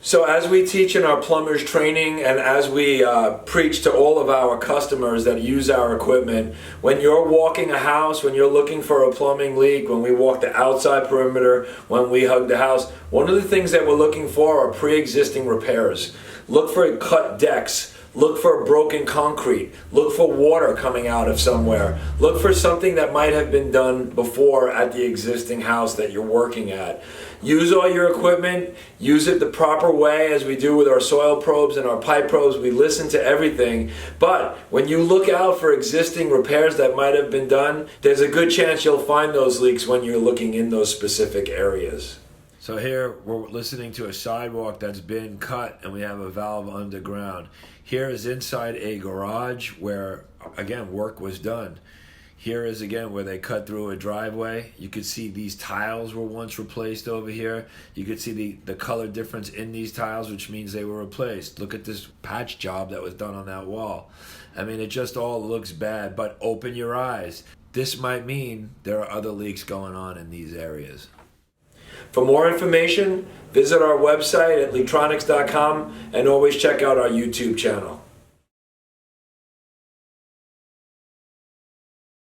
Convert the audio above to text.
So as we teach in our plumbers training and as we preach to all of our customers that use our equipment, when you're walking a house, when you're looking for a plumbing leak, when we walk the outside perimeter, when we hug the house, one of the things that we're looking for are pre-existing repairs. Look for cut decks. Look for broken concrete. Look for water coming out of somewhere. Look for something that might have been done before at the existing house that you're working at. Use all your equipment. Use it the proper way as we do with our soil probes and our pipe probes. We listen to everything. But when you look out for existing repairs that might have been done, there's a good chance you'll find those leaks when you're looking in those specific areas. So here we're listening to a sidewalk that's been cut and we have a valve underground. Here is inside a garage where, again, work was done. Here is, again, where they cut through a driveway. You could see these tiles were once replaced over here. You could see the color difference in these tiles, which means they were replaced. Look at this patch job that was done on that wall. I mean, it just all looks bad, but open your eyes. This might mean there are other leaks going on in these areas. For more information, visit our website at Leaktronics.com and always check out our YouTube channel.